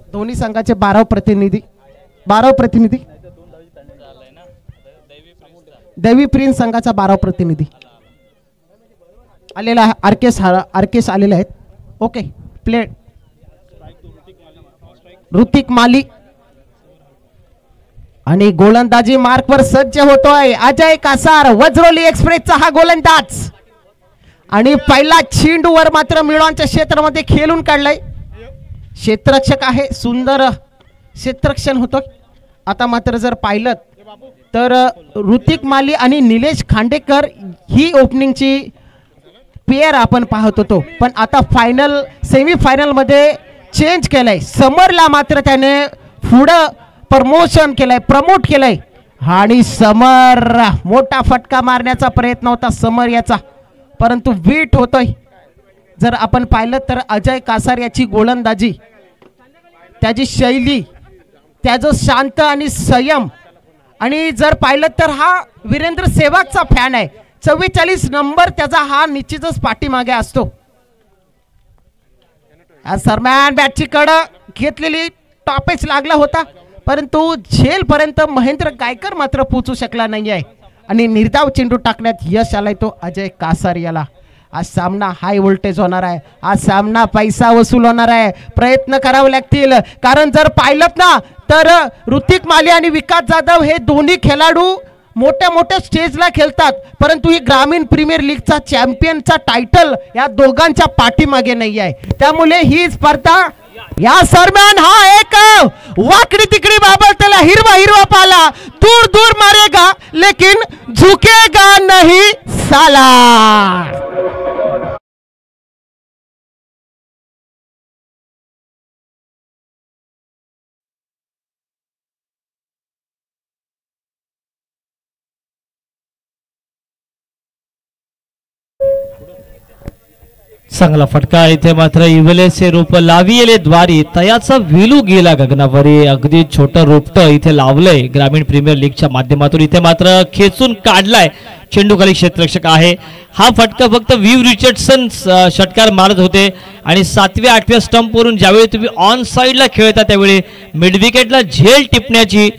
दोन्ही संघाचे 12 प्रतिनिधी दैवी प्रिन्स संघाचा 12 प्रतिनिधी आलेला आहे. आर्केश आलेले आहेत. ओके प्ले ऋतिक माली आणि गोलंदाजी मार्कवर सज्ज होतोय अजय कासार. वज्रोली एक्सप्रेसचा हा गोलंदाज आणि पहिला चेंडूवर मात्र मिळवांच्या क्षेत्रामध्ये खेळून काढलाय. क्षेत्ररक्षक आहे, सुंदर क्षेत्ररक्षण होतं. आता मात्र जर पाहिलं तर ऋतिक माली आणि निलेश खांडेकर ही ओपनिंगची पेअर आपण पाहत होतो, पण आता फायनल सेमीफायनल मध्ये चेंज केलंय. समरला मात्र त्याने पुढं प्रमोट केलंय आणि समर मोठा फटका मारण्याचा प्रयत्न होता समर याचा, परंतु विट होतोय. जर आपण पाहिलं तर अजय कासार याची गोलंदाजी, त्याची शैली, त्याचं शांत आणि संयम, आणि जर पाहिलं तर हा वीरेंद्र सेहवागचा फॅन आहे. 44 नंबर त्याचा हा निश्चितच पाठीमागे असतो. सरमॅन बॅटची कड घेतलेली, टॉपेच लागला होता, परंतु झेल पर्यंत महेंद्र गायकर मात्र पोहोचू शकला नाही आहे आणि निर्धाव चेंडू टाकण्यात यश आलाय तो अजय कासार याला. आज सामना हाय व्होल्टेज होणार आहे. आज सामना पैसा वसूल होणार आहे. प्रयत्न करावे लागतील, कारण जर पाहिलं ना तर ऋतिक माली आणि विकास जाधव हे दोन्ही खेळाडू मोठ्या मोठ्या स्टेजला खेळतात, परंतु ही ग्रामीण प्रीमियर लीगचा चॅम्पियनचा टायटल या दोघांच्या पाठीमागे नाही आहे. त्यामुळे ही स्पर्धा या सरम्यान हा एक वाकडी तिकडी बाबतला हिरवा पाला दूर दूर मारेगा लेकिन झुकेगा नहीं साला. चांगला फटका इथे मात्र इवलेचे रूप लाविले द्वारी तयाचा विलू गेला गगनावरी. अगदी छोटं रोपट इथे लावलंय ग्रामीण प्रीमियर लीगच्या माध्यमातून. इथे मात्र खेचून काढलाय चेंडू खाली क्षेत्ररक्षक आहे. हा फटका फक्त व्हीव रिचर्डसन षटकार मारत होते आणि 7व्या 8व्या स्टंपवरून ज्यावेळी तुम्ही ऑन साईडला खेळता त्यावेळी मिड विकेटला झेल टिपण्याची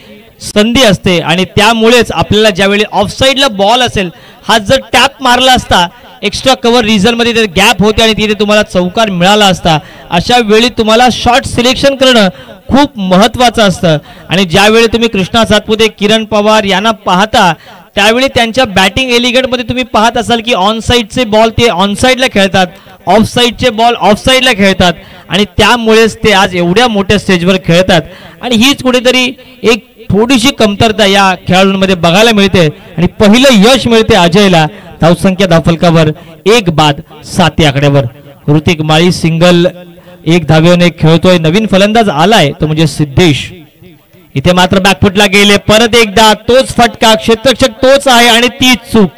संधी असते आणि त्यामुळेच आपल्याला ज्यावेळी ऑफ साईडला बॉल असेल, हा जर टॅप मारला असता एक्स्ट्रा कव्हर रिझन मध्ये गॅप होते आणि तिथे तुम्हाला चौकार मिळाला असता. अशा वेळी तुम्हाला शॉट सिलेक्शन करणं खूप महत्त्वाचं असतं आणि ज्यावेळी तुम्ही कृष्णा सातपुते, किरण पवार यांना पाहता त्यावेळी त्यांच्या बॅटिंग एलिगेटमध्ये तुम्ही पाहत असाल की ऑन साईडचे बॉल ते ऑन साईडला खेळतात, ऑफ साईडचे बॉल ऑफ साईडला खेळतात आणि त्यामुळेच ते आज एवढ्या मोठ्या स्टेजवर खेळतात. आणि हीच कुठेतरी एक थोडीशी कमतरता या खेळाडूंमध्ये बघायला मिळते आणि पहिलं यश मिळते अजयला. धावसंख्या धावफलकावर 1 बाद 7 या आकड्यावर. ऋतिक माळी सिंगल 1 धावेने खेळतोय. नवीन फलंदाज आलाय तो म्हणजे सिद्धेश. इथे मात्र बॅकफुटला गेले परत एकदा तोच फटका, क्षेत्ररक्षक तोच आहे आणि तीच चूक.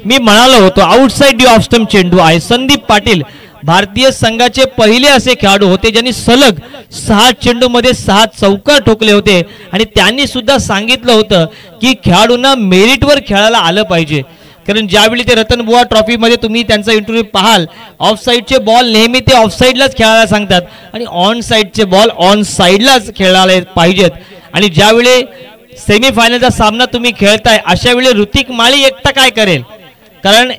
मी म्हणालो होतो आउटसाइड डी ऑफ स्टंप चेंडू आहे. संदीप पाटील भारतीय संघाचे पहिले असे खेळाडू होते ज्यांनी सलग 6 चेंडूमध्ये 6 चौकार ठोकले होते आणि त्यांनी सुद्धा सांगितलं होतं की खेळाडूंना मेरिटवर खेळायला आलं पाहिजे. कारण ज्यावेळी ते रतनबुवा ट्रॉफी मध्ये तुम्ही त्यांचा इंटरव्ह्यू पाहाल, ऑफ साईडचे बॉल नेहमी ते ऑफ साईडलाच खेळायला सांगतात आणि ऑन साईडचे बॉल ऑन साईडलाच खेळायला पाहिजेत. आणि ज्यावेळी सेमीफायनलचा सामना तुम्ही खेळताय अशा वेळी ऋतिक माळी एकटा काय करेल, कारण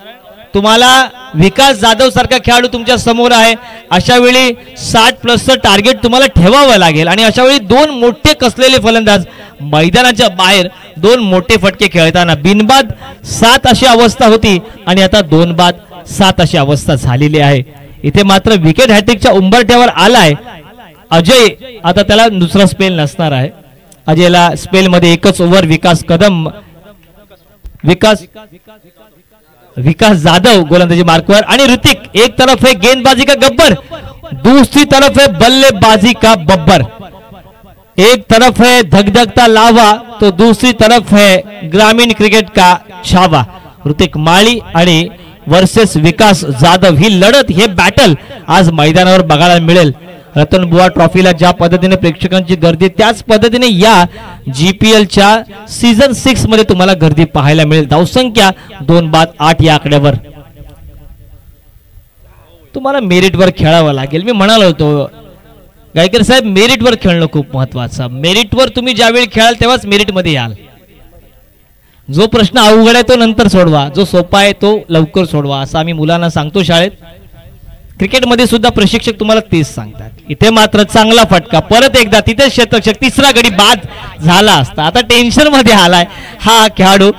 तुम्हाला विकास जाधव सारखा खेळाडू तुमच्या समोर आहे. अशा वेळी 60+ टार्गेट तुम्हाला ठेवावं लागेल आणि अशा वेळी 2 मोठे कसलेले फलंदाज मैदानाच्या बाहेर 2 मोठे फटके खेळताना बिनबाद 7 अशी अवस्था होती आणि आता 2 बाद 7 अशी अवस्था झालेली आहे. इथे मात्र विकेट हॅट्रिकच्या उंबरठ्यावर आलाय अजय. आता त्याला दुसरा स्पेल नसणार आहे. अजयला स्पेल मध्ये एकच ओव्हर. विकास जाधव गोलंदाजी मार्कवर आणि ऋतिक. एक तरफ है गेंदबाजी का गब्बर, दूसरी तरफ है बल्लेबाजी का बब्बर. एक तरफ है धगधगता लावा तो दूसरी तरफ है ग्रामीण क्रिकेट का छावा. ऋतिक माळी आणि वर्सेस विकास जाधव ही लढत, हे बॅटल आज मैदानावर बघायला मिळेल. रतनबुवा ट्रॉफीला ज्या पद्धतीने प्रेक्षकांची गर्दी त्याच पद्धतीने या GPLच्या सीझन 6 मध्ये तुम्हाला गर्दी पाहायला मिळेल. धावसंख्या 2 बाद 8 या आकड्यावर. तुम्हाला मेरिटवर खेळावं लागेल. मी म्हणालो होतो गायकर साहेब मेरिटवर खेळणं खूप महत्वाचं. मेरिटवर तुम्ही ज्यावेळी खेळाल तेव्हाच मेरिटमध्ये याल. जो प्रश्न अवघड आहे तो नंतर सोडवा, जो सोपा आहे तो लवकर सोडवा, असं आम्ही मुलांना सांगतो शाळेत. क्रिकेटमध्ये सुद्धा प्रशिक्षक तुम्हाला तेच सांगतात. इथे मात्र चांगला फटका, परत एकदा तिथे शतक, तिसरा गडी बाद झाला असता. आता टेन्शन मध्ये आलाय हा खेळाडू.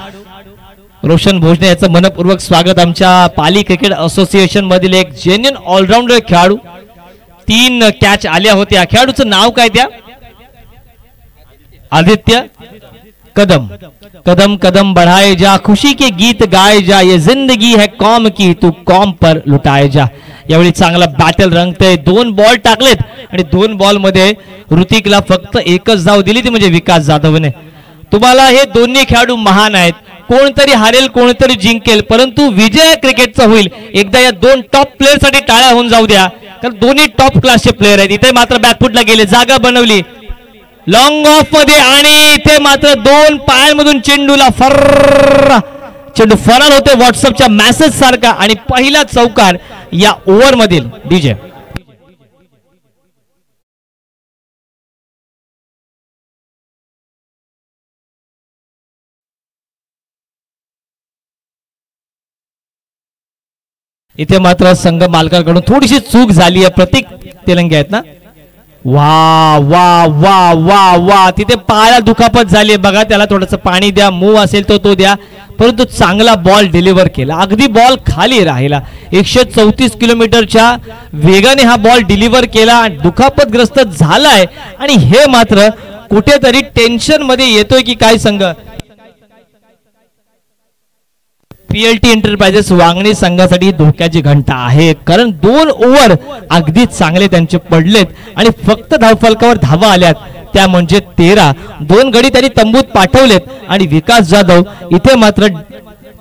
रोशन भोजने याचं मनपूर्वक स्वागत. आमच्या पाली क्रिकेट असोसिएशन मधील एक जेन्युइन ऑलराऊंडर खेळाडू. 3 कॅच आल्या होत्या. खेळाडूचं नाव काय त्या? आदित्य कदम. कदम कदम बढ़ाए जा, खुशी के गीत गाए जा, ये जिंदगी है कौम की, तू कौम पर लुटाए जा. यावेळी चांगला बॅटल रंगतय. 2 बॉल टाकलेत आणि 2 बॉल मध्ये ऋतिकला फक्त एकच धाव दिली, ती म्हणजे विकास जाधवने. तुम्हाला हे दोन्ही खेळाडू महान आहेत. कोणतरी हारेल कोणतरी जिंकेल, परंतु विजय क्रिकेटचा होईल. एकदा या 2 टॉप प्लेअर साठी टाळ्या होऊन जाऊ द्या, कारण दोन्ही टॉप क्लासचे प्लेअर आहेत. इथे मात्र बॅकफुटला गेले, जागा बनवली लॉंग ऑफ मध्ये आणि इथे मात्र 2 पायांमधून चेंडूला चेंडू फरार होते व्हॉट्सअपच्या मेसेज सारखा. आणि पहिला चौकार या ओव्हर मधील डीजे. इथे मात्र संघ मालकाकडून थोडीशी चूक झाली आहे. प्रतीक तेलंगे आहेत ना? वा वा वा वा वा, तिथे पायाला दुखापत झाली. बघा, त्याला थोडस पाणी द्या, मूव असेल तो द्या, परंतु चांगला बॉल डिलिव्हर केला. अगदी बॉल खाली राहिला. 134 किलोमीटरच्या वेगाने हा बॉल डिलिव्हर केला. दुखापतग्रस्त झालाय आणि हे मात्र कुठेतरी टेन्शन मध्ये येतोय की काय संघ. पीएलटी एंटरप्राइजेस वांगणी संघासाठी धोक्याची घंटा आहे, कारण 2 ओव्हर अगदी चांगले त्यांचे पडलेत आणि फक्त धावफलकावर धावा आल्यात त्या म्हणजे 13. 2 गडी त्यांनी तंबूत पाठवलेत आणि विकास जाधव इथे मात्र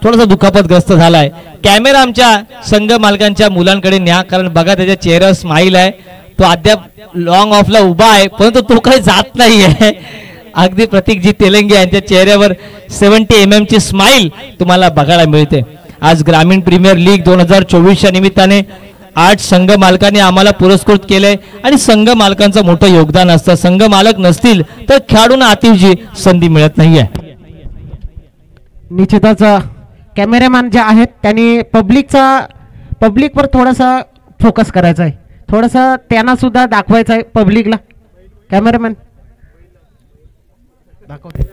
थोडासा दुखापतग्रस्त झालाय. कॅमेरा आमच्या संघ मालकांच्या मुलांकडे न्या, कारण बघा त्याच्या चेहऱ्यावर स्माइल आहे. तो अद्याप लॉंग ऑफला उभा आहे, परंतु तो काही जात नाहीये. अगदी प्रतीकजी तेलंगे यांच्या चेहऱ्यावर 70 mm ची स्माइल तुम्हाला बघायला मिळते. आज ग्रामीण प्रीमियर लीग 2024च्या निमित्ताने 8 संघ मालकांनी आम्हाला पुरस्कृत केले आणि संघ मालकांचं मोठं योगदान असतं. संघ मालक नसतील तर खेळाडूंना आतिषजी संधी मिळत नाहीये. निश्चितच कॅमेरामॅन जे आहेत त्यांनी पब्लिकवर थोडासा फोकस करायचा आहे, थोडासा त्यांना सुद्धा दाखवायचं आहे पब्लिकला.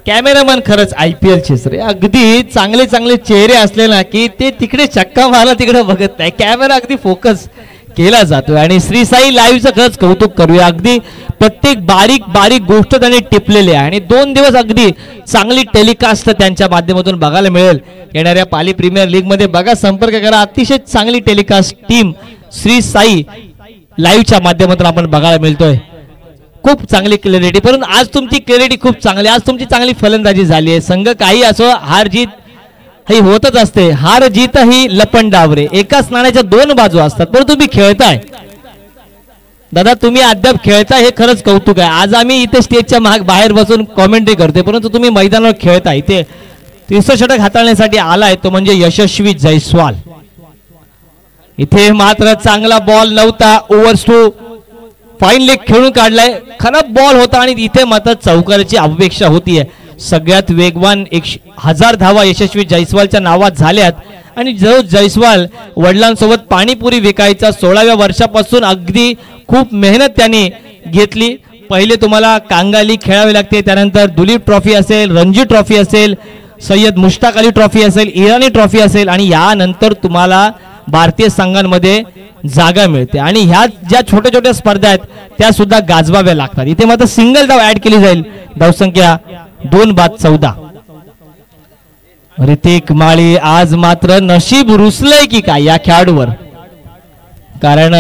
कॅमेरामॅन खरंच IPL चेच रे. अगदी चांगले चांगले चेहरे असले ना की ते तिकडे चक्का मारला तिकडे बघत नाही. कॅमेरा अगदी फोकस केला जातोय आणि श्री साई लाईव्हचं खरंच कौतुक करूया. अगदी प्रत्येक बारीक बारीक गोष्ट त्यांनी टिपलेली आहे आणि 2 दिवस अगदी चांगली टेलिकास्ट त्यांच्या माध्यमातून बघायला मिळेल. येणाऱ्या पाली प्रीमियर लीग मध्ये बघा, संपर्क करा. अतिशय चांगली टेलिकास्ट टीम श्री साई लाईव्हच्या माध्यमातून आपण बघायला मिळतोय. खूप चांगली क्लॅरिटी, परंतु आज तुमची क्लॅरिटी खूप चांगली. आज तुमची चांगली फलंदाजी झाली आहे. संघ काही असो, हार जीत ही होतच असते. हार जीत ही लपंडावरे, डावरे, एकाच नाण्याच्या 2 बाजू असतात. पण तुम्ही खेळताय दादा, तुम्ही अद्याप खेळताय, हे खरंच कौतुक आहे. आज आम्ही इथे स्टेजच्या बाहेर बसून कॉमेंट्री करतोय, परंतु तुम्ही मैदानावर खेळताय. इथे 30 षटक हाताळण्यासाठी आलाय तो म्हणजे यशस्वी जयस्वाल. इथे मात्र चांगला बॉल नव्हता. ओव्हर्स टू फाईन लेग खेळून काढलाय. खराब बॉल होता आणि इथे मात्र चौकाराची अपेक्षा होतीये. सगळ्यात वेगवान 1000 धावा यशस्वी जयस्वालच्या नावात झाल्यात आणि जो जयस्वाल वडिलांसोबत पाणीपुरी विकायचा 16व्या वर्षापासून अगदी खूप मेहनत त्यांनी घेतली. पहिले तुम्हाला कांगाली खेळावी लागते, त्यानंतर दुलीप ट्रॉफी असेल, रणजी ट्रॉफी असेल, सय्यद मुश्ताक अली ट्रॉफी असेल, इराणी ट्रॉफी असेल आणि यानंतर तुम्हाला भारतीय संघांमध्ये जागा मिळते. आणि ह्या ज्या छोट्या छोट्या स्पर्धा आहेत त्या सुद्धा गाजवाव्या लागतात. इथे मात्र सिंगल धाव ऍड केली जाईल. धावसंख्या 2-14. ऋतिक माळी आज मात्र नशीब रुसलंय की काय या खेळाडूवर, कारण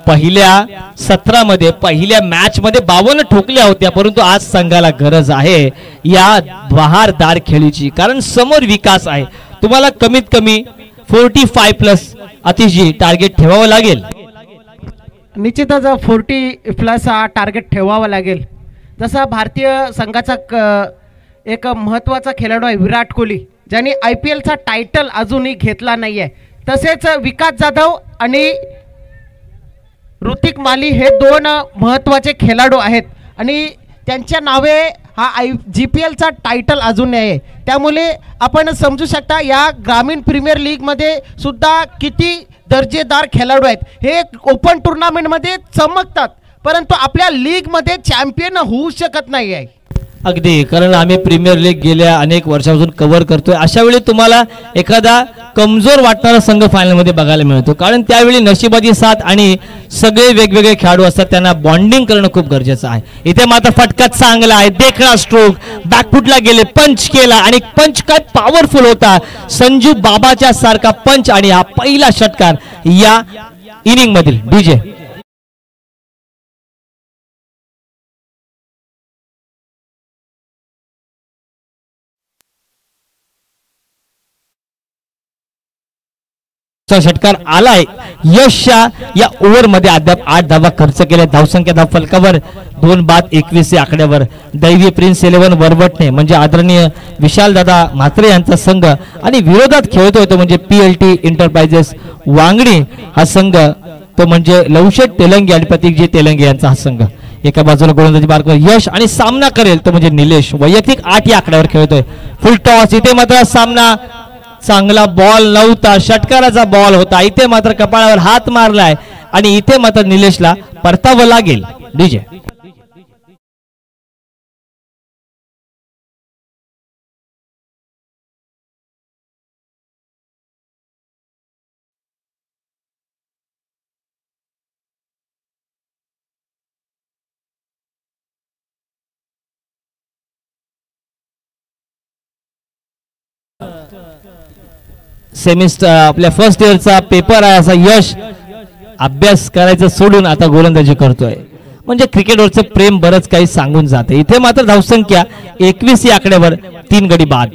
पहिल्या सत्रामध्ये पहिल्या मॅच मध्ये 52 ठोकल्या होत्या, परंतु आज संघाला गरज आहे या बहारदार खेळीची, कारण समोर विकास आहे. तुम्हाला कमीत कमी 45+ अतिशय टार्गेट ठेवावं लागेल. निश्चितच 40+ हा टार्गेट ठेवावा लागेल. जसा भारतीय संघाचा एक महत्त्वाचा खेळाडू आहे विराट कोहली, ज्यांनी IPLचा टायटल अजूनही घेतला नाहीये. तसेच विकास जाधव आणि ऋतिक माली हे दोन महत्त्वाचे खेळाडू आहेत आणि त्यांच्या नावे हा GPL चा टायटल अजून नाही आहे. त्यामुळे आपण समजू शकता या ग्रामीण प्रीमियर लीगमध्ये सुद्धा किती दर्जेदार खेळाडू आहेत. हे ओपन टुर्नामेंटमध्ये चमकतात परंतु आपल्या लीगमध्ये चॅम्पियन होऊ शकत नाही आहे. अगदी, कारण आम्ही प्रीमियर लीग गेल्या अनेक वर्षापासून कव्हर करतोय. अशा वेळी तुम्हाला एखादा कमजोर वाटणारा संघ फायनलमध्ये बघायला मिळतो, कारण त्यावेळी नशिबाची साथ आणि सगळे वेगवेगळे खेळाडू असतात, त्यांना बॉन्डिंग करणं खूप गरजेचं आहे. इथे मात्र फटका चांगला आहे, देखणा स्ट्रोक, बॅकफुटला गेले, पंच केला आणि पंच काय पॉवरफुल होता. संजू बाबाच्या सारखा पंच आणि हा पहिला षटकार या इनिंग मधील. डीजे षटकार आलाय. यशच्या या ओव्हर मध्ये अद्याप 8 धावा खर्च केल्या. धावसंख्या धाव फलकावर 2 बाद 21 या आकड्यावर दैवी प्रिन्स 11 वरवटणे म्हणजे आदरणीय विशाल दादा म्हात्रे यांचा संघ आणि विरोधात खेळतोय तो म्हणजे PLT एंटरप्राइजेस वांगणी हा संघ, तो म्हणजे लवशेट तेलंगे आणि प्रतीकजी तेलंगे यांचा हा संघ. एका बाजूला गोलंदाजी मार्गावर यश आणि सामना करेल तो म्हणजे निलेश वैयक्तिक 8 या आकड्यावर खेळतोय. फुल टॉस. इथे मात्र सामना चांगला बॉल नव्हता, षटकाराचा बॉल होता. इथे मात्र कपाळावर हात मारलाय आणि इथे मात्र निलेशला परतावं लागेल. डीजे सेमिस्टर आपल्या फर्स्ट इयरचा पेपर आहे असा यश अभ्यास करायचं सोडून आता गोलंदाजी करतोय, म्हणजे क्रिकेटवरचं प्रेम बरंच काही सांगून जाते. इथे मात्र धावसंख्या 21 या आकड्यावर 3 गडी बाद.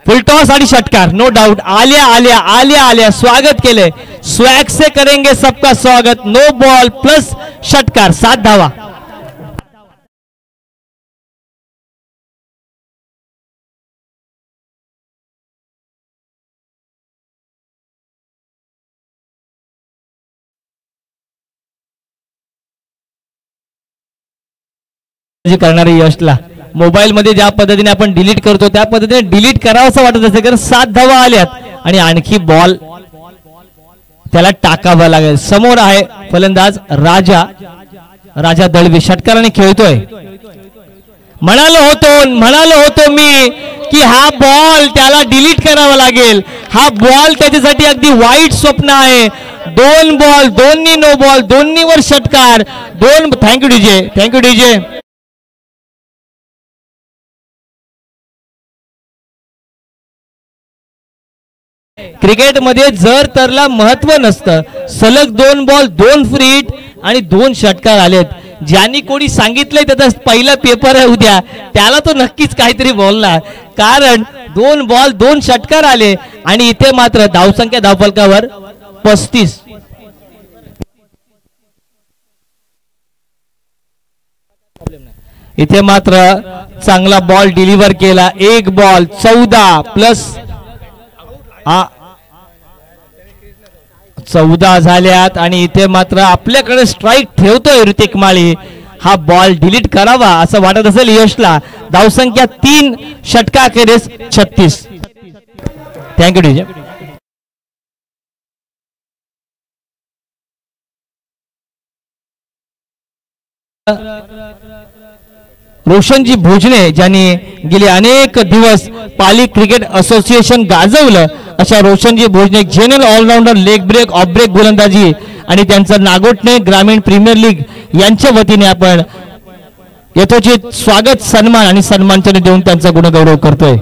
फुल टॉस आणि षटकार नो डाउट. आल्या आल्या आल्या आल्या स्वागत केले. स्वॅग से करेंगे सबका स्वागत. नो बॉल प्लस षटकार 7 धावा. करणारे यशला मोबाईल मध्ये ज्या पद्धतीने आपण डिलीट करतो त्या पद्धतीने डिलीट करावं असं वाटत असेल, कारण 7 धावा आल्यात आणि आणखी बॉल त्याला टाकावा लागेल. समोर आहे फलंदाज राजा दळवी षटकाराने खेळतोय. म्हणालो होतो मी की हा बॉल त्याला डिलीट करावा लागेल. हा बॉल त्याच्यासाठी अगदी वाईट स्वप्न आहे. 2 बॉल दोन्ही नो बॉल, दोन्हीवर षटकार 2. Thank you DJ. क्रिकेटमध्ये जर तरला महत्व नसतं. सलग 2 बॉल 2 फ्री हिट आणि 2 षटकार आलेत. ज्यांनी कोणी सांगितलंय त्याचा पहिला पेपर आहे उद्या, त्याला तो नक्कीच काहीतरी बोलणार, कारण 2 बॉल 2 षटकार आले आणि इथे मात्र धावसंख्या धावफलकावर 35. इथे मात्र चांगला बॉल डिलिव्हर केला. 1 बॉल 14 प्लस 14 झाल्यात आणि इथे मात्र आपल्याकडे स्ट्राईक ठेवतोय ऋतिक माळी. हा बॉल डिलीट करावा असं वाटत असेल यशला. धावसंख्या 3 षटकाखेरीस 36. Thank you DJ. रोशनजी भोजने ज्यांनी गेले अनेक दिवस पाली क्रिकेट असोसिएशन गाजवलं, अशा Roshanji Bhojane general allrounder, leg break, off break गोलंदाजी आणि त्यांचं नागोठणे ग्रामीण प्रीमियर लीग यांच्या वतीने आपण यथोचित स्वागत, सन्मान आणि सन्मानचिन्ह देऊन त्यांचा गुणगौरव करतोय.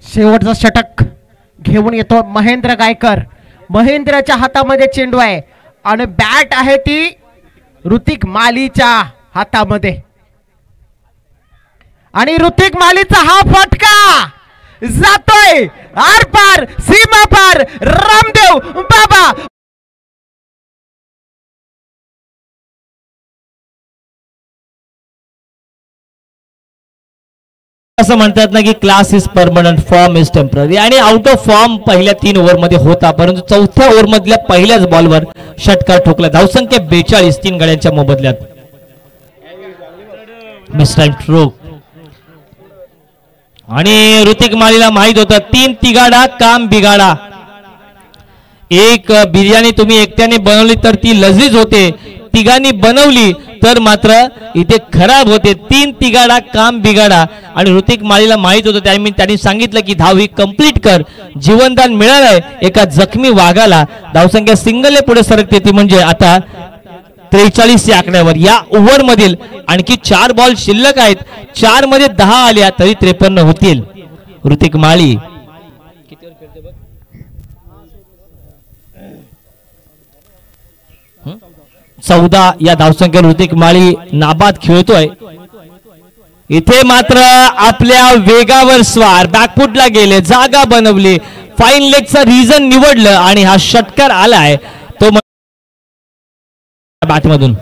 शेवटचा षटक घेऊन येतो महेंद्र गायकर. महेंद्रच्या हातामध्ये चेंडू आहे आणि बॅट आहे ती ऋतिक मालीच्या हातामध्ये आणि ऋतिक मालीचा हा फटका जातोय आर पार सीमा पार रामदेव बाबा असं म्हणतात ना की class is permanent form is temporary आणि आउट ऑफ फॉर्म पहिल्या 3 ओव्हर मध्ये होता परंतु चौथ्या ओव्हर मधल्या पहिल्याच बॉलवर षटकार ठोकला. धावसंख्या 42 3 गड्यांच्या मोबदल्यात. मिस टाइम थ्रो आणि ऋतिक मालीला माहित होतं 3 तिगाडा काम बिगाडा. एक बिर्याणी तुम्ही एकट्याने बनवली तर ती लजीज होते, तिघांनी बनवली तर मात्र इथे खराब होते. 3 तिगाडा काम बिगाडा आणि ऋतिक मालीला माहित होतं त्यांनी सांगितलं की धाव ही कंप्लीट कर. जीवनदान मिळालंय एका जखमी वाघाला. धावसंख्या सिंगलने पुढे सरकते ती म्हणजे आता 43 या आकड्यावर. या ओव्हर मधील आणखी 4 बॉल शिल्लक आहेत. 4 मध्ये 10 आल्या तरी 53 होतील. ऋतिक माळी 14 या धावसंख्येवर ऋतिक माळी नाबाद खेळतोय. इथे मात्र आपल्या वेगावर स्वार बॅकफुटला गेले, जागा बनवली, फाईन लेगचा रिझन निवडलं आणि हा षटकार आलाय तो बॅटमधून.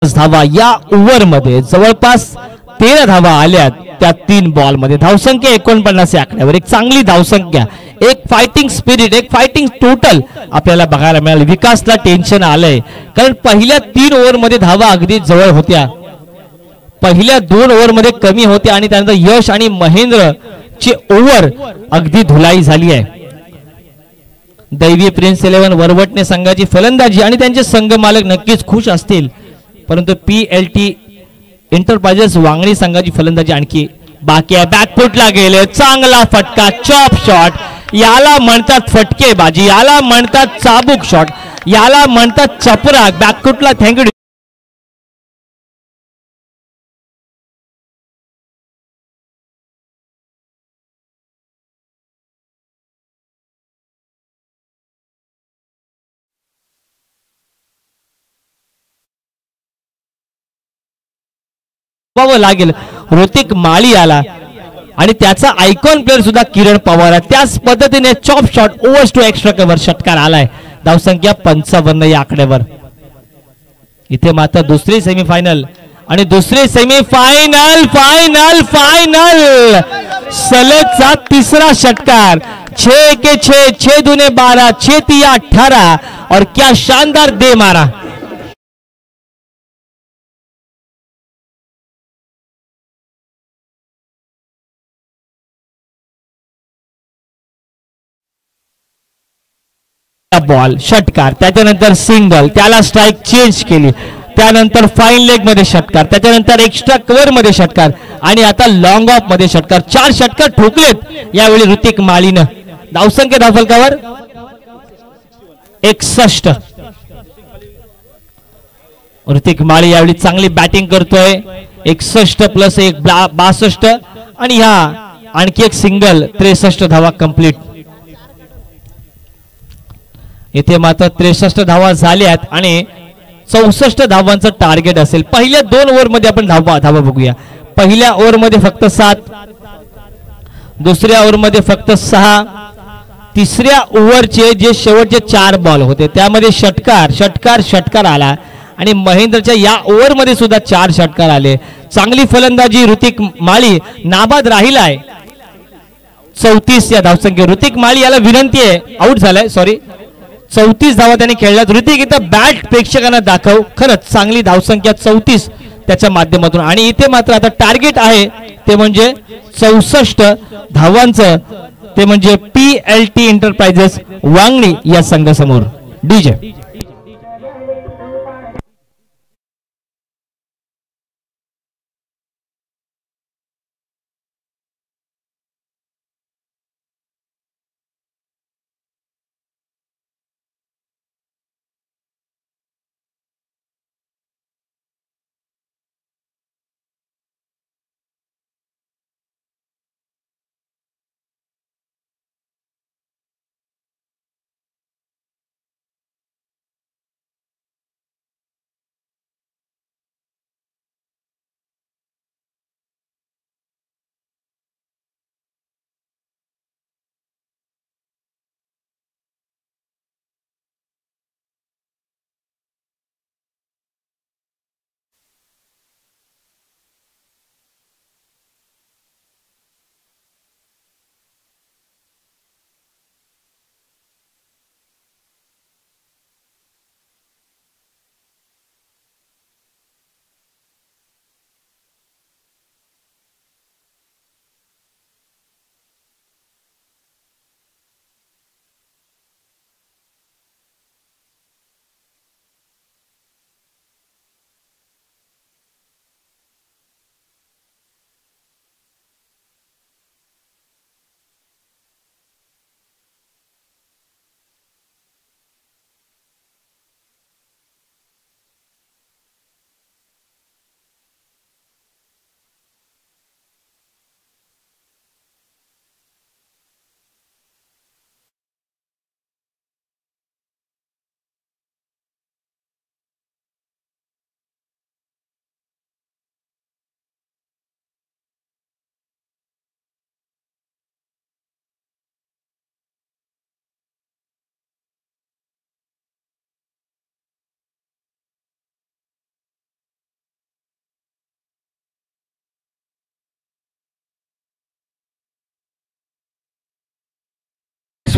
धावा या ओव्हर मध्ये जवळपास 13 धावा आल्यात त्या 3 बॉल मध्ये. धावसंख्या 49 या आकड्यावर. एक चांगली धावसंख्या, एक फायटिंग स्पिरिट, एक फायटिंग टोटल आपल्याला बघायला मिळाली. विकासला टेन्शन आलंय कारण पहिल्या 3 ओव्हर मध्ये धावा अगदी जवळ होत्या, पहिल्या 2 ओव्हर मध्ये कमी होत्या आणि त्यानंतर यश आणि महेंद्र ची ओव्हर अगदी धुलाई झाली आहे. दैवी प्रिन्स 11 वरवटणे संघाची फलंदाजी आणि त्यांचे संघ मालक नक्कीच खुश असतील परंतु PLT एंटरप्राइजेस वांगणी संघाची फलंदाजी आणखी बाकी आहे. बॅकफुटला गेले, चांगला फटका, चॉप शॉट. याला म्हणतात फटकेबाजी, याला म्हणतात चाबूक शॉट, याला म्हणतात चपराक. बॅकफुटला थँक्यू. लागेल. ऋतिक माळी आला आणि त्याचा आयकॉन प्लेअर सुद्धा किरण पवार. त्याच पद्धतीने chop shot overs to extra cover षटकार आलाय. धावसंख्या 55 या आकड्यावर. इथे मात्र दुसरी सेमीफायनल आणि दुसरी सेमीफायनल फायनल फायनल सलगचा तिसरा षटकार. 6 के 6, 6 दूने 12, 6 तिया 18 और क्या शानदार दे मारा. बॉल षटकार, त्याच्यानंतर सिंगल, त्याला स्ट्राइक चेंज केली, त्यानंतर फाईन लेग मध्ये षटकार, त्याच्यानंतर एक्स्ट्रा कव्हर मध्ये षटकार आणि आता लॉंग ऑफ मध्ये षटकार. 4 षटकार ठोकलेत यावेळी ऋतिक माळीनं. धावसंख्या धावफलकावर 61. ऋतिक माळी यावेळी चांगली बॅटिंग करतोय. 61 प्लस 1 62 आणि ह्या आणखी एक सिंगल. 63 धावा कंप्लीट. इथे मात्र 63 धावा झाल्यात आणि 64 धावांचं टार्गेट असेल. पहिल्या 2 ओव्हर मध्ये आपण धावा बघूया. पहिल्या ओव्हर मध्ये फक्त 7, दुसऱ्या ओव्हर मध्ये फक्त 6, तिसऱ्या ओव्हरचे जे शेवटचे 4 बॉल होते त्यामध्ये षटकार षटकार षटकार आला आणि महेंद्रच्या या ओव्हर मध्ये सुद्धा 4 षटकार आले. चांगली फलंदाजी ऋतिक माळी नाबाद राहिलाय. 34 या धावसंख्या. ऋतिक माळी याला विनंती आहे, आउट झालाय, सॉरी. 34 धावा त्यांनी खेळल्यात. ऋतिक इथं बॅट प्रेक्षकांना दाखव. खरंच चांगली धावसंख्या 34 त्याच्या माध्यमातून आणि इथे मात्र आता टार्गेट आहे ते म्हणजे 64 धावांचं. ते म्हणजे PLT एंटरप्राइजेस वांगणी या संघासमोर. DJ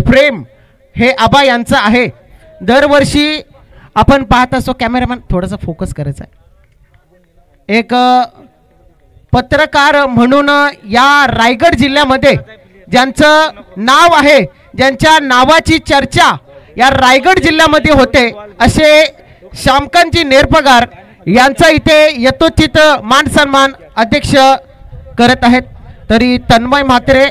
फ्रेम हे आबा यांचं आहे. दरवर्षी आपण पाहत असतो, कॅमेरामॅन थोडासा फोकस करायचा आहे. एक पत्रकार म्हणून या रायगड जिल्ह्यामध्ये ज्यांचं नाव आहे, ज्यांच्या नावाची चर्चा या रायगड जिल्ह्यामध्ये होते, असे श्यामकांतजी नेरपगार यांचा इथे यथोचित मान सन्मान अध्यक्ष करत आहेत. तरी तन्मय म्हात्रे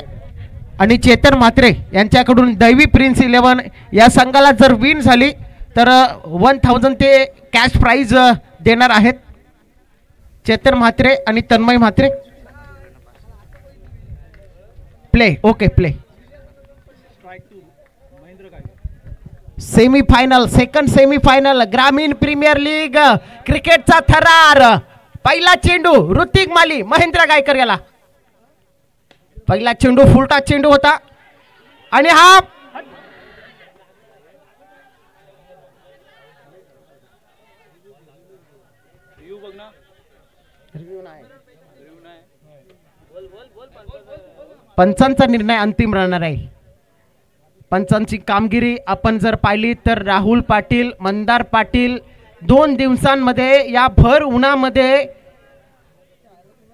आणि चेतन म्हात्रे यांच्याकडून दैवी प्रिन्स 11 या संघाला जर विन झाली तर 1000 ते कॅश प्राइज देणार आहेत. चेतन म्हात्रे आणि Tanmay Mhatre play. Okay play. Semifinal, second semifinal ग्रामीण प्रीमियर लीग क्रिकेटचा थरार. पहिला चेंडू ऋतिक माली महेंद्र गायकर याला. पहिला चेंडू फुलटा चेंडू होता आणि हा पंचांचा निर्णय अंतिम राहणार आहे. पंचांची कामगिरी आपण जर पाहिली तर राहुल पाटील, मंदार पाटील 2 दिवसांमध्ये या भर उन्हामध्ये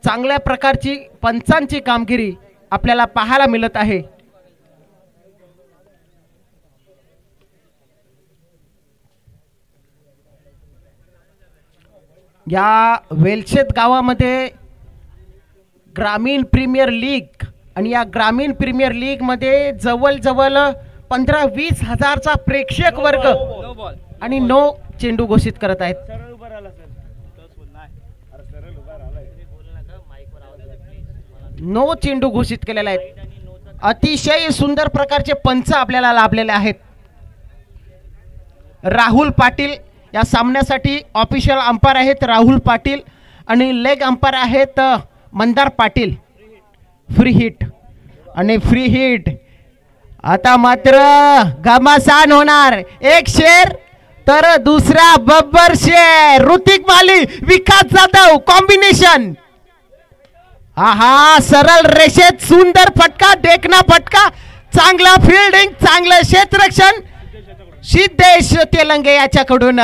चांगल्या प्रकारची पंचांची कामगिरी आपल्याला पाहायला मिळत आहे. या वेलशेत गावामध्ये ग्रामीण प्रीमियर लीग आणि या ग्रामीण प्रीमियर लीग मध्ये जवळजवळ 15-20 हजारचा प्रेक्षक वर्ग आणि 9 चेंडू घोषित करत आहेत. 9 चेंडू घोषित केलेले आहेत. अतिशय सुंदर प्रकारचे पंच आपल्याला लाभलेले आहेत. राहुल पाटील या सामन्यासाठी ऑफिशियल अंपायर आहेत राहुल पाटील आणि लेग अंपायर आहेत मंदार पाटील. फ्री हिट आणि फ्री हिट आता मात्र घमासान होणार. एक शेर तर दुसरा बब्बर शेर. ऋतिक माली विकास जाधव कॉम्बिनेशन. हा सरळ रेषेत सुंदर फटका, देखना फटका, चांगला फिल्डिंग, चांगलं क्षेत्ररक्षण. सिद्धेश तेलंगे याच्याकडून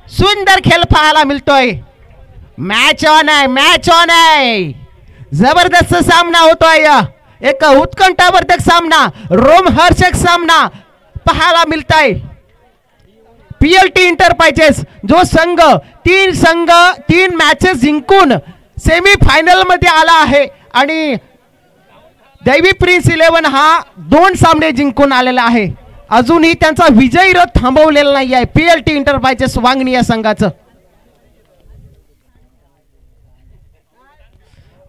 सुंदर खेळ पाहायला मिळतोय. मॅच ऑन आहे, मॅच ऑन आहे. जबरदस्त सामना होतोय. एक उत्कंठावर्धक सामना, रोमहर्षक सामना पाहायला मिळताय. पीएलटी इंटरप्राइजेस जो संघ 3 मॅचेस जिंकून सेमीफायनल मध्ये आला आहे आणि दैवी प्रिन्स 11 हा 2 सामने जिंकून आलेला आहे. अजूनही त्यांचा विजयी रथ थांबवलेला नाही आहे पीएलटी इंटरप्राइजेस वांगणी या संघाचं.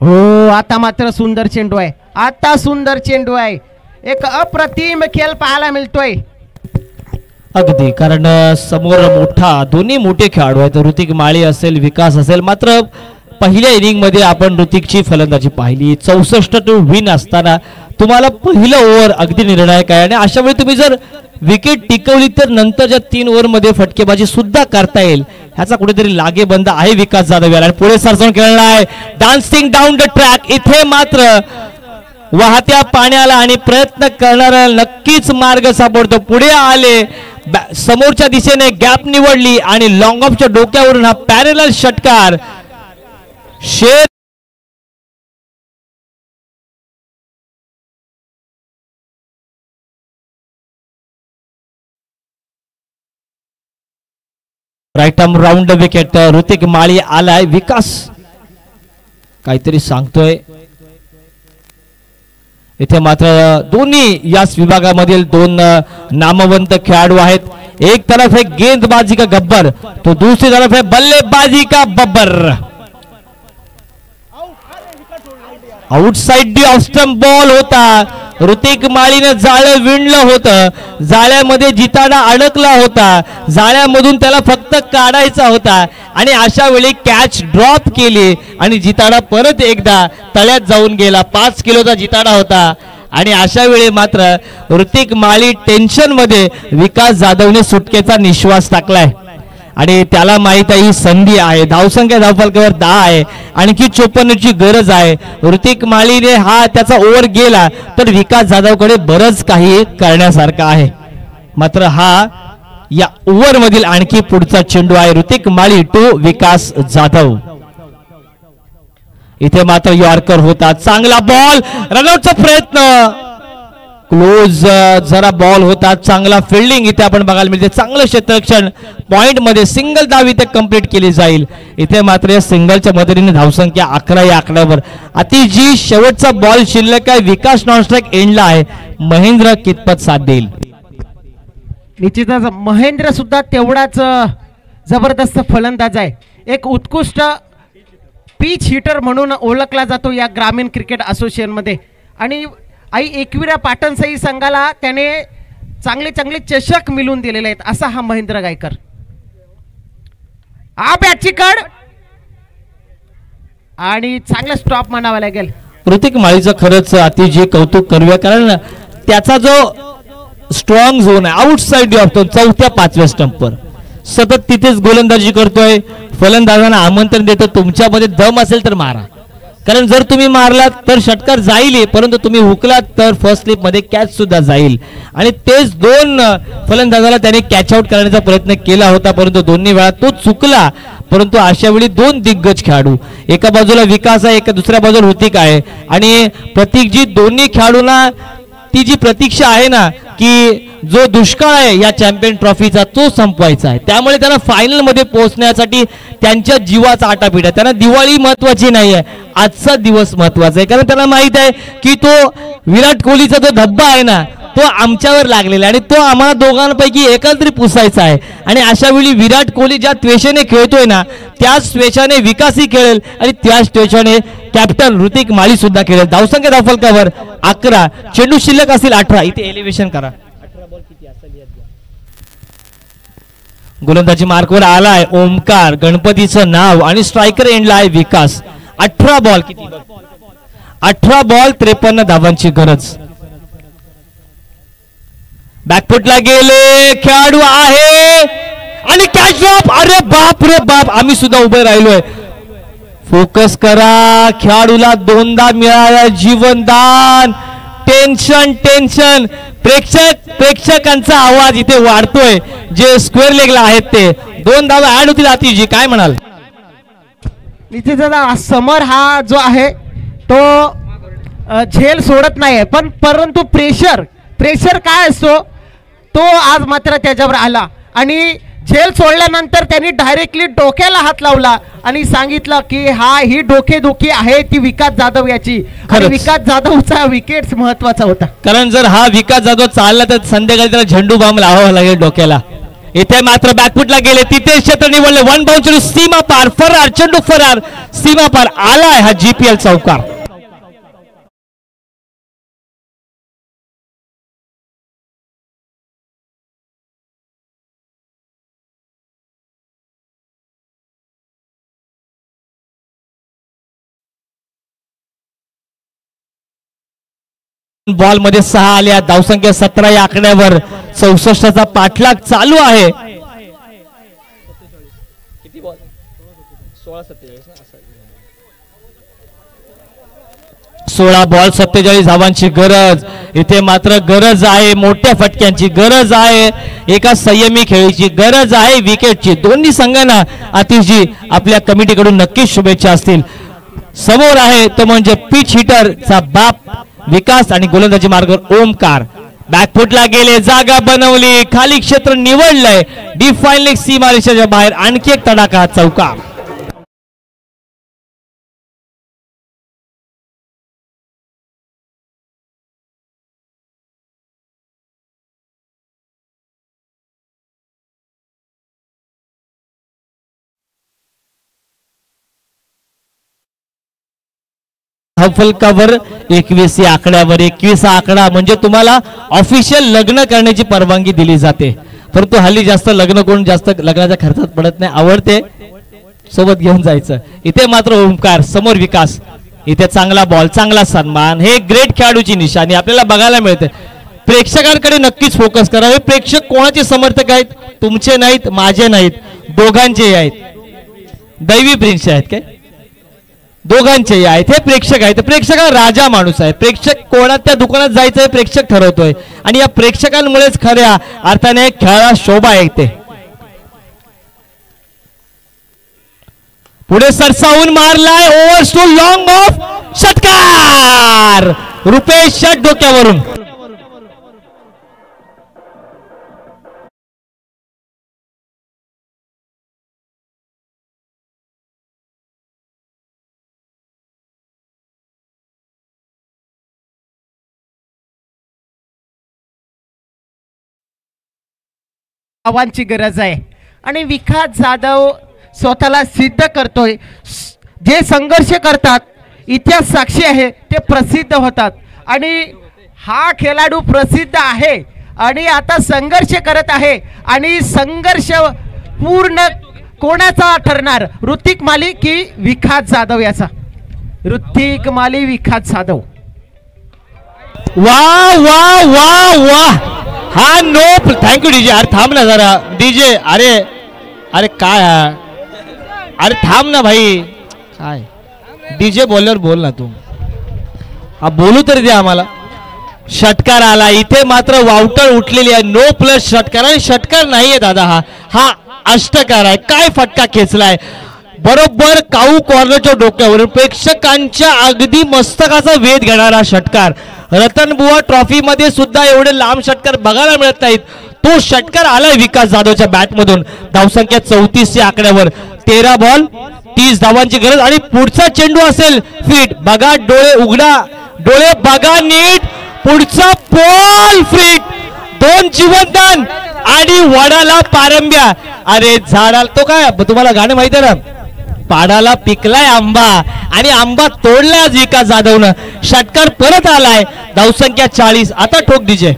हो आता मात्र सुंदर चेंडू आहे. आता सुंदर चेंडू आहे. एक अप्रतिम खेळ पाहायला मिळतोय. अगदी, कारण समोर दोन्ही मोठे खेळाडू आहेत. ऋतिक माळी असेल, विकास असेल. मात्र पहिल्या इनिंग मध्ये आपण ऋतिकची फलंदाजी पाहिली. 64 विन असताना तुम्हाला पहिलं ओव्हर अगदी निर्णायक आहे आणि अशा वेळी तुम्ही जर विकेट टिकवली तर नंतरच्या 3 ओव्हर मध्ये फटकेबाजी सुद्धा करता येईल. ह्याचा कुठेतरी लागेबंद आहे विकास जाधव याला. पुढे सरसावून खेळला आहे डान्सिंग डाऊन द ट्रॅक. इथे मात्र वाहत्या पाण्याला आणि प्रयत्न करणारा नक्कीच मार्ग सापडतो. पुढे आले, समोरच्या दिशेने गॅप निवडली आणि लॉंग ऑफच्या डोक्यावरून हा पॅरेलल षटकार. Sher right arm round wicket. Hrithik Mali आलाय. विकास काहीतरी सांगतोय. इथे मात्र दोन्ही याच विभागामधील 2 नामवंत खेळाडू आहेत. एक तरफ है गेंदबाजी का गब्बर तो दूसरी तरफ है बल्लेबाजी का Babbar. Outside the off stump ball होता. ऋतिक माळीने जाळं विणलं होतं. जाळ्यामध्ये जिताडा अडकला होता. जाळ्यामधून त्याला फक्त काढायचा होता आणि अशा वेळी कॅच ड्रॉप केली आणि जिताडा परत एकदा तळ्यात जाऊन गेला. 5 किलोचा जिताडा होता आणि अशा वेळी मात्र ऋतिक माळी टेन्शन मध्ये विकास जाधवने सुटकेचा निश्वास टाकलाय. आणि त्याला माहित आहे ही संधी आहे. धावसंख्या धावफलकावर 10 आहे, आणखी 54ची गरज आहे. ऋतिक माळीने हा त्याचा ओव्हर गेला तर विकास जाधवकडे बरंच काही करण्यासारखं आहे. मात्र हा या ओव्हर मधील आणखी पुढचा चेंडू आहे. ऋतिक माळी टू विकास जाधव. इथे मात्र यॉर्कर होता, चांगला बॉल, रनआउटचा प्रयत्न, क्लोज जरा बॉल होता, चांगला फिल्डिंग इथे आपण बघायला मिळते. चांगलं क्षेत्ररक्षण, पॉइंट मध्ये सिंगल धाव इथे कंप्लीट केली जाईल. इथे मात्र या सिंगलच्या मदतीने धावसंख्या 11 या आकड्यावर. आता जी शेवटचा बॉल शिल्लक आहे, विकास नॉन स्ट्राईक एंडला आहे. महेंद्र कितपत साथ देईल? निश्चितच महेंद्र सुद्धा तेवढाच जबरदस्त फलंदाज आहे. एक उत्कृष्ट पिच हिटर म्हणून ओळखला जातो या ग्रामीण क्रिकेट असोसिएशन मध्ये. आणि आई एकविरा पाटणसाई संघाला त्याने चांगले चांगले चषक मिळवून दिलेले आहेत असा हा महेंद्र गायकर. हा बॅटची कड आणि चांगला स्टॉप म्हणावा लागेल. ऋतिक माळीचं खरंच अतिशय कौतुक करूया, कारण त्याचा जो स्ट्रॉंग झोन आहे आउटसाइड ऑफ 4थ्या 5व्या स्टंपवर सतत तिथेच गोलंदाजी करतोय. फलंदाजांना आमंत्रण देतो, तुमच्यामध्ये दम असेल तर मारा, कारण जर तुम्ही मारलात तर षटकार जाईल, परंतु तुम्ही हुकलात तर फर्स्ट स्लिप मध्ये कॅच सुद्धा जाईल. आणि तेच 2 फलंदाजाला त्याने कॅच आउट करण्याचा प्रयत्न केला होता, परंतु दोन्ही वेळा तो चुकला. परंतु अशा वेळी 2 दिग्गज खेळाडू, एका बाजूला विकास आहे, एका दुसऱ्या बाजूला ऋतिक आहे. आणि प्रतीकजी दोन्ही खेळाडूंना ती जी प्रतीक्षा आहे ना की जो दुष्काळ आहे या चॅम्पियन ट्रॉफीचा तो संपवायचा आहे, त्यामुळे त्यांना फायनल मध्ये पोहोचण्यासाठी त्यांच्या जीवाचा आटापीठ आहे. त्यांना दिवाळी महत्वाची नाही आहे, आजचा दिवस महत्वाचा आहे, कारण त्यांना माहित आहे की तो विराट कोहलीचा जो धब्बा आहे ना तो आमच्यावर लागलेला आहे आणि तो आम्हाला दोघांपैकी एकाला तरी पुसायचा आहे. आणि अशा वेळी विराट कोहली ज्या त्वेषाने खेळतोय ना त्याच त्वेषाने विकासही खेळेल आणि त्याच त्वेषाने कॅप्टन ऋतिक माळी सुद्धा खेळेल. धावसंख्या धावफलकावर 11, चेंडू शिल्लक असतील 18. इथे एलिव्हेशन करा. गोलंदाजी मार्कवर आलाय ओमकार, गणपतीचं नाव, आणि स्ट्रायकर एंडला आहे विकास. 18 बॉल, किती 18 बॉल 53 धावांची गरज. बॅकफुटला गेले खेळाडू आहे आणि कॅच ड्रॉप. अरे बाप रे बाप, आम्ही सुद्धा उभे राहिलोय. फोकस करा, खेळाडूला 2दा मिळाला जीवनदान. टेन्शन टेन्शन, प्रेक्षकांचा आवाज इथे वाढतोय जे स्क्वेअर लेगला आहेत ते. 2 धावा ऍड होतील. आतिशजी काय म्हणाल? इथे जरा समर हा जो आहे तो झेल सोडत नाही, पण परंतु प्रेशर काय असतो तो आज मात्र त्याच्यावर आला आणि झेल सोडल्यानंतर त्यांनी डायरेक्टली डोक्याला हात लावला आणि सांगितलं की ही डोकेदुखी आहे ती विकास जाधव याची. आणि विकास जाधवचा विकेट महत्वाचा होता, कारण जर हा विकास जाधव चालला तर संध्याकाळी त्याला झेंडू बाम लावावा लागेल डोक्याला. इथे मात्र बॅकफुटला गेले, तिथे क्षेत्र निवडले. 1 बाउंड्री, सीमा पार, फरार, चेंडू फरार, सीमा पार आलाय हा GPL चौकार. बॉल मध्ये 6 आल्या, धावसंख्या 17 या आकड्यावर. 64चा पाठलाग चालू आहे. 16 बॉल 47 धावांची गरज. इथे मात्र गरज आहे मोठ्या फटक्यांची, गरज आहे एका संयमी खेळीची, गरज आहे विकेटची. दोन्ही संघांना आतिशजी आपल्या कमिटीकडून नक्कीच शुभेच्छा असतील. समोर आहे तो म्हणजे पिच हिटरचा बाप विकास आणि गोलंदाजी मार्गावर ओमकार. बॅकफुटला गेले, जागा बनवली, खाली क्षेत्र निवडलंय. डिफाईन लेग सीमा रेषेच्या बाहेर आणखी एक तडाखा चौकार. फलकावर 21 या आकड्यावर. 21 आकडा म्हणजे तुम्हाला ऑफिशियल लग्न करण्याची परवानगी दिली जाते, परंतु हल्ली जास्त लग्न कोण जास्त लग्नाच्या खर्चात पडत नाही, आवडते सोबत घेऊन जायचं. इथे मात्र ओमकार, समोर विकास. इथे चांगला बॉल, चांगला सन्मान. हे ग्रेट खेळाडूची निशाणी आपल्याला बघायला मिळते. प्रेक्षकांकडे नक्कीच फोकस करा. हे प्रेक्षक कोणाचे समर्थक आहेत? तुमचे नाहीत, माझे नाहीत, दोघांचेही आहेत. दैवी प्रिन्स आहेत काय, दोघांचेही आहेत. हे प्रेक्षक आहेत. प्रेक्षक हा राजा माणूस आहे. प्रेक्षक कोणात त्या दुकानात जायचं हे प्रेक्षक ठरवतोय आणि या प्रेक्षकांमुळेच खऱ्या अर्थाने खेळाला शोभा येते. पुढे सरसावून मारलाय, ओव्हर्स टू लॉंग ऑफ, षटकार. रुपेश षट डोक्यावरून. आव्हानाची गरज आहे आणि विकास जाधव स्वतःला सिद्ध करतोय. जे संघर्ष करतात इतिहास साक्षी आहे, ते प्रसिद्ध होतात आणि हा खेळाडू प्रसिद्ध आहे आणि आता संघर्ष करत आहे आणि संघर्ष पूर्ण कोणाचा ठरणार, ऋतिक माली की विकास जाधव याचा. ऋतिक माली, विकास जाधव. वा वा वा वा. हा नो, थँक्यू डीजे. अरे थांब ना जरा डीजे. अरे अरे काय, अरे थांब ना भाई. काय डीजे बोलल्यावर बोल ना तू. हा बोलू तरी दे आम्हाला. षटकार आला इथे, मात्र वावटळ उठलेली आहे. नो प्लस षटकार. आणि षटकार नाहीये दादा, हा अष्टकार आहे. काय फटका खेचलाय बरोबर काऊ कॉर्नरच्या डोक्यावर. प्रेक्षकांच्या अगदी मस्तकाचा वेध घेणारा षटकार. रतनबुवा ट्रॉफी मध्ये सुद्धा एवढे लांब षटकार बघायला मिळत नाहीत. तो षटकार आलाय विकास जाधवच्या बॅट मधून. धावसंख्या 34 च्या आकड्यावर. 13 बॉल 30 धावांची गरज आणि पुढचा चेंडू असेल फिट. बघा डोळे उघडा, डोळे बघा नीट. पुढचा बॉल फिट. 2 जीवनदान आणि वडाला पारंब्या. अरे झाडाला तो काय, तुम्हाला गाणं माहिती आहे ना, पाडाला पिकलाय आंबा आणि आंबा तोडलाय आज विकास जाधवनं. षटकार परत आलाय. धावसंख्या 40. आता ठोक डीजे.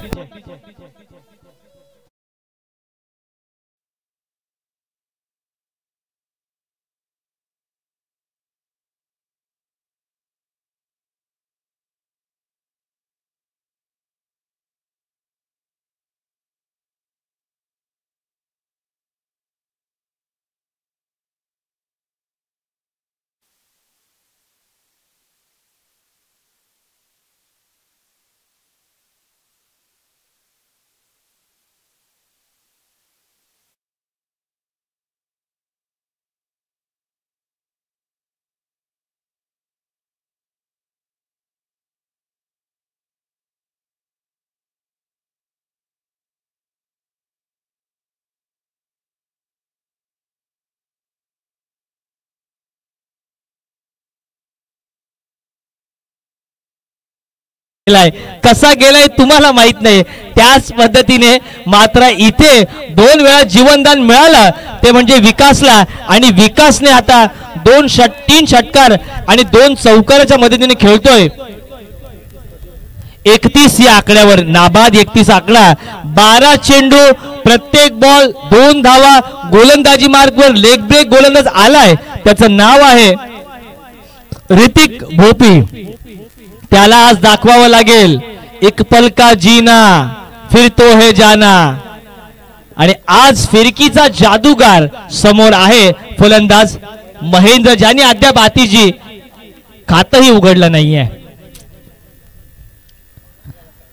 कसा गेलाय तुम्हाला माहित नाही. त्याच पद्धतीने मात्र इथे 2 वेळा जीवनदान मिळालं, ते म्हणजे विकासला. आणि विकासने आता 3 षटकार आणि 2 चौकाराच्या मदतीने खेळतोय. 31 या आकड्यावर. नाबाद 31 आकडा. 12 चेंडू, प्रत्येक बॉल 2 धावा. गोलंदाजी मार्गवर लेग ब्रेक गोलंदाज आलाय, त्याचं नाव आहे ऋतिक भोपी. त्याला आज दाखवावं लागेल एक पल का जीना फिर तो है जाना. आणि आज फिरकीचा जादूगार समोर आहे फलंदाज महेंद्र, ज्यांनी अद्याप आतिजी खातही उघडलं नाहीये.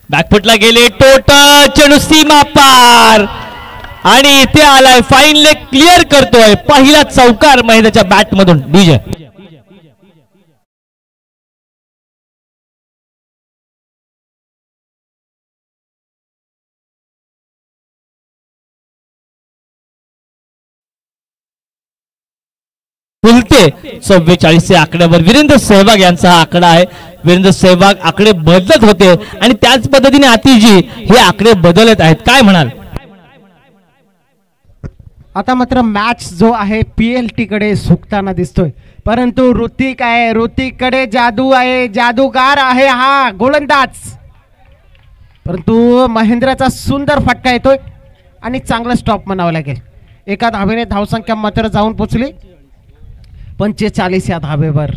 बॅकफुटला गेले, टोटल चेंडू सीमा पार आणि इथे आलाय फाईन लेग क्लिअर करतोय. पहिला चौकार महेंद्रच्या बॅट मधून. डीजे. फुलते 44 आकड्यावर. वीरेंद्र सहवाग यांचा हा आकडा आहे. वीरेंद्र सहवाग आकडे बदलत होते आणि त्याच पद्धतीने आतिजी हे आकडे बदलत आहेत. काय म्हणाल? आता मात्र मॅच जो आहे PLT कडे झुकताना दिसतोय, परंतु ऋतिक आहे, ऋतिक कडे जादू आहे, जादूगार आहे हा गोलंदाज. परंतु महेंद्रचा सुंदर फटका येतोय आणि चांगला स्टॉप म्हणावं लागेल. एका धावेने धावसंख्या मात्र जाऊन पोचली 45 या धावेवर.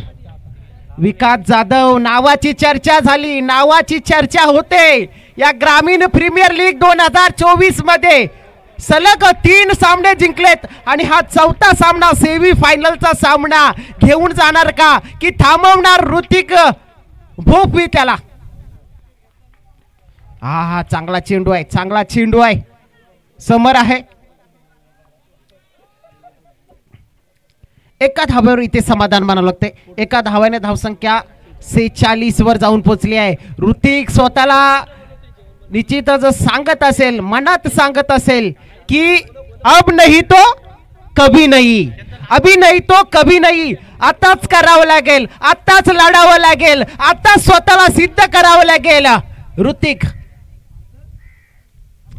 विकास जाधव नावाची चर्चा झाली, नावाची चर्चा होते या ग्रामीण प्रीमियर लीग 2024 मध्ये. सलग 3 सामने जिंकलेत आणि हा चौथा सामना सेमी फायनलचा सामना घेऊन जाणार का की थांबवणार ऋतिक भोपी त्याला. हा चांगला चेंडू आहे, चांगला चेंडू आहे. समर आहे. एका धाव्यावर इथे समाधान मानावं लागते. एका धाव्याने धावसंख्या 46 वर जाऊन पोहोचली आहे. ऋतिक स्वतःला निश्चितच सांगत असेल, मनात सांगत असेल की अब नहीं तो कभी नहीं, अभी नहीं तो कभी नहीं. आताच करावं लागेल, आताच लढावं लागेल, आताच स्वतःला सिद्ध करावं लागेल. ऋतिक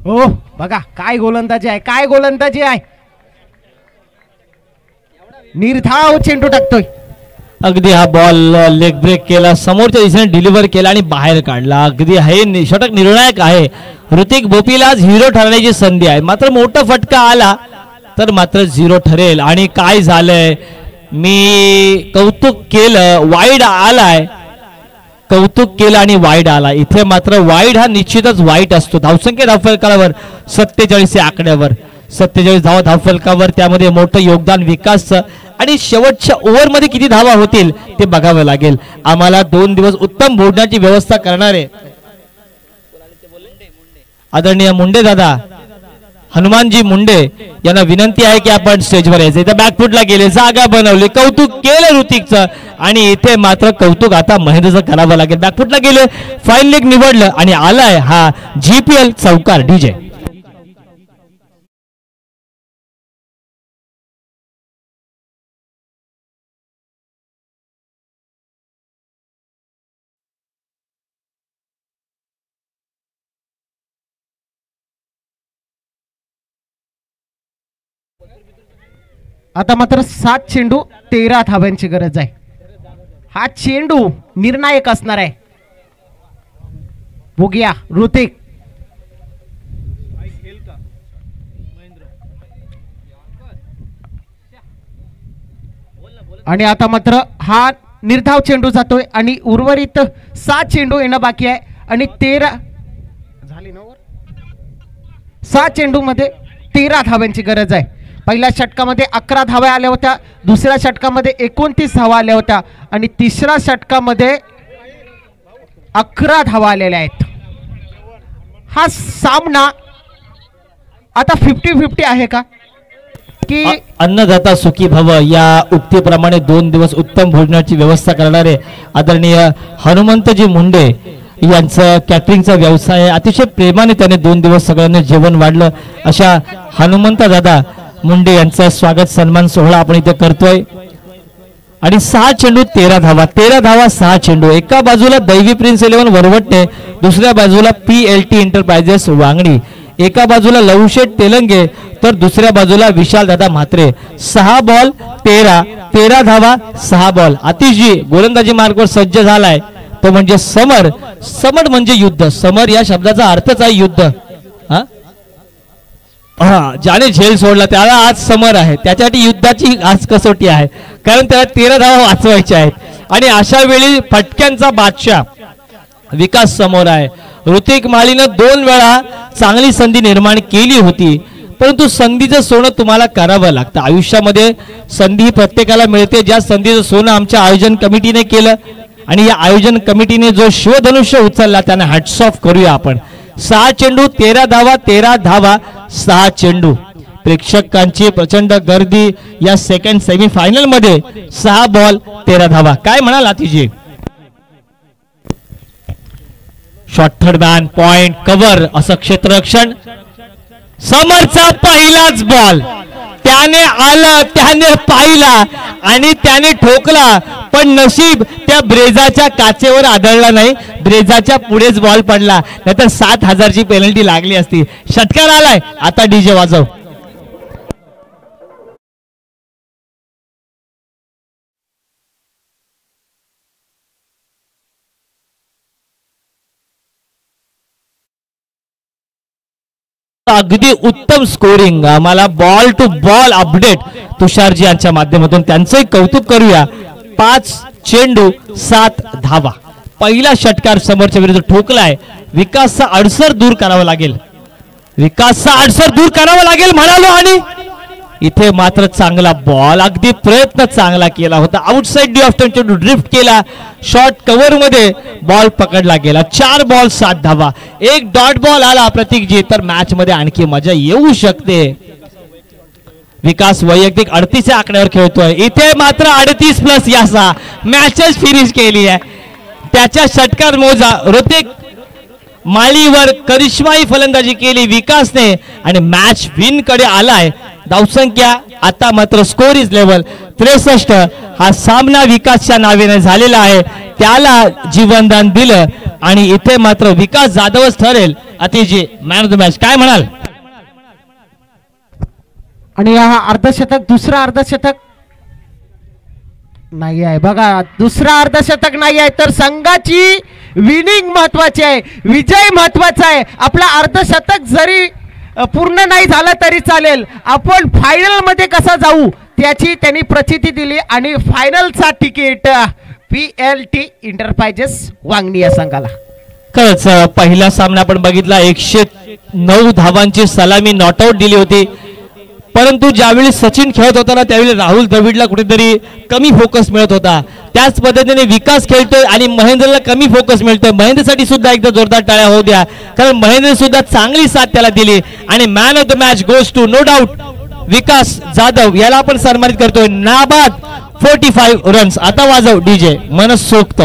हो बघा काय गोलंदाजी आहे, काय गोलंदाजी आहे. निर्धाव चेंडू टाकतोय. अगदी हा बॉल लेग ब्रेक केला, समोरच्या दिशेने डिलिव्हर केला आणि बाहेर काढला. अगदी हे षटक निर्णायक आहे. ऋतिक भोपीला आज हिरो ठरण्याची संधी आहे. मात्र मोठा फटका आला तर मात्र 0 ठरेल. आणि काय झालंय, मी कौतुक केलं, वाईड आलाय, कौतुक केलं आणि वाईड आला. इथे मात्र वाईड हा निश्चितच वाईट असतो. धावसंख्या धावफलकावर 47 या आकड्यावर 47 धावा धावफलकावर, त्यामध्ये मोठं योगदान विकास आणि शेवटच्या ओव्हरमध्ये किती धावा होतील ते बघावं लागेल. आम्हाला 2 दिवस उत्तम भोजनाची व्यवस्था करणारे आदरणीय मुंडे दादा, हनुमानजी मुंडे यांना विनंती आहे की आपण स्टेजवर यायचं. इथे बॅकफुटला गेले, जागा बनवली, कौतुक केलं ऋतिकचं आणि इथे मात्र कौतुक आता महेंद्रचं करावं लागेल. बॅकफुटला गेले, फाईन लेग निवडलं आणि आलाय हा GPL चौकार DJ. आता मात्र 7 चेंडू 13 धाव्यांची गरज आहे. हा चेंडू निर्णायक असणार आहे. बघूया ऋतिक आणि आता मात्र हा निर्धाव चेंडू जातोय आणि उर्वरित 7 चेंडू येणं बाकी आहे आणि 13 झाली ना. 7 चेंडू मध्ये 13 धाव्यांची गरज आहे. पहिल्या षटकामध्ये 11 धावा आल्या होत्या, दुसऱ्या षटकामध्ये 29 धावा आल्या होत्या आणि तिसऱ्या षटकामध्ये 11 धावा आलेल्या आहेत. हा सामना आता 50-50 आहे का की अन्नदाता सुखी भव या उक्तीप्रमाणे 2 दिवस उत्तम भोजनाची व्यवस्था करणारे आदरणीय हनुमंतजी मुंडे यांचं कॅटरिंगचा व्यवसाय आहे. अतिशय प्रेमाने त्याने 2 दिवस सगळ्यांना जेवण वाढलं. अशा हनुमंत दादा मुंडे यांचा स्वागत सन्मान सोहळा आपण इथे करतोय. आणि 6 चेंडू 13 धावा, 13 धावा 6 चेंडू. एका बाजूला दैवी प्रिन्स 11 वरवटणे, दुसऱ्या बाजूला PLT एंटरप्राइजेस वांगणी, एका बाजूला लवशेठ तेलंगे तर दुसऱ्या बाजूला विशाल दादा म्हात्रे. 6 बॉल 13 धावा 6 बॉल. आतिशजी गोलंदाजी मार्गवर सज्ज झालाय, तो म्हणजे समर. समर म्हणजे युद्ध. समर या शब्दाचा अर्थच आहे युद्ध. ज्याने झेल सोडला त्याला आज समर आहे, त्याच्यासाठी युद्धाची आज कसोटी आहे, कारण त्याला 13 धावा वाचवायच्या आहेत. आणि अशा वेळी फटक्यांचा बादशाह विकास समोर आहे. ऋतिक माळीनं 2 वेळा चांगली संधी निर्माण केली होती, परंतु संधीचं सोनं तुम्हाला करावं लागतं. आयुष्यामध्ये संधी प्रत्येकाला मिळते. ज्या संधीचं सोनं आमच्या आयोजन कमिटीने केलं आणि या आयोजन कमिटीने जो शिवधनुष्य उचलला त्यांना हॅट्स ऑफ करूया आपण. 6 चेंडू 13 धावा 13 धावा 6 चेंडू. प्रेक्षकांची प्रचंड गर्दी या सेकंड सेमी फायनल मध्ये. 6 बॉल 13 धावा. काय म्हणाल Atiji? Short third man point cover असं क्षेत्ररक्षण. समरचा पहिलाच बॉल त्याने आलं, त्याने पाहिला आणि त्याने ठोकला, पण नशीब त्या ब्रेझाच्या काचेवर आदळला नाही. ब्रेझाच्या पुढेच बॉल पडला, नाहीतर 7,000ची पेनल्टी लागली असती. षटकार आलाय, आता DJ वाजव. अगदी उत्तम स्कोरिंग. आम्हाला बॉल टू बॉल अपडेट तुषारजी यांच्या माध्यमातून त्यांचंही कौतुक करूया. 5 चेंडू 7 धावा. पहिला षटकार समोरच्या विरुद्ध ठोकलाय. विकासचा अडसर दूर करावा लागेल. विकासचा आडसर दूर करावा लागेल म्हणालो आणि इथे मात्र चांगला बॉल, अगदी प्रयत्न चांगला केला होता, outside D of turn drift केला, शॉर्ट कव्हर मध्ये बॉल पकडला गेला. 4 बॉल 7 धावा, एक डॉट बॉल आला प्रतीकजी, तर मॅच मध्ये आणखी मजा येऊ शकते. विकास वैयक्तिक 38 आकड्यावर खेळतोय, इथे मात्र 38 + यासा मॅचेस फिनिश केली आहे. त्याच्या षटकार मोजा, ऋतिक माळीवर करिश्माई फलंदाजी केली विकासने आणि मॅच विन कडे आलाय. धावसंख्या आता मात्र स्कोर इज लेवल 63. हा सामना विकासच्या नावाने झालेला आहे, त्याला जीवनदान दिलं आणि इथे मात्र विकास जाधवच ठरेल अतिजी मॅन ऑफ द मॅच. काय म्हणाल? आणि हा अर्धशतक, दुसरा अर्धशतक नाही आहे बघा, दुसरा अर्धशतक नाही आहे, तर संघाची विनिंग महत्वाची आहे, विजय महत्वाचा आहे. आपला अर्धशतक जरी पूर्ण नाही झालं तरी चालेल, आपण फायनल मध्ये कसा जाऊ त्याची त्यांनी प्रचिती दिली आणि फायनलचा तिकीट PLT एंटरप्राइजेस वांगणी या संघाला. खरंच पहिला सामना आपण बघितला, 109 धावांची सलामी नॉट आउट दिली होती, परंतु ज्यावेळी सचिन खेळत होता ना त्यावेळी राहुल द्रविडला कुठेतरी कमी फोकस मिळत होता. त्याच पद्धतीने विकास खेळतोय आणि महेंद्रला कमी फोकस मिळतोय. महेंद्रसाठी सुद्धा एकदा जोरदार टाळ्या होऊ द्या, कारण महेंद्र सुद्धा चांगली साथ त्याला दिली आणि man of the match goes to no doubt Vikas Jadhav, याला आपण सन्मानित करतोय. नाबाद 45 रन्स. आता वाजव डीजे मनसोक्त.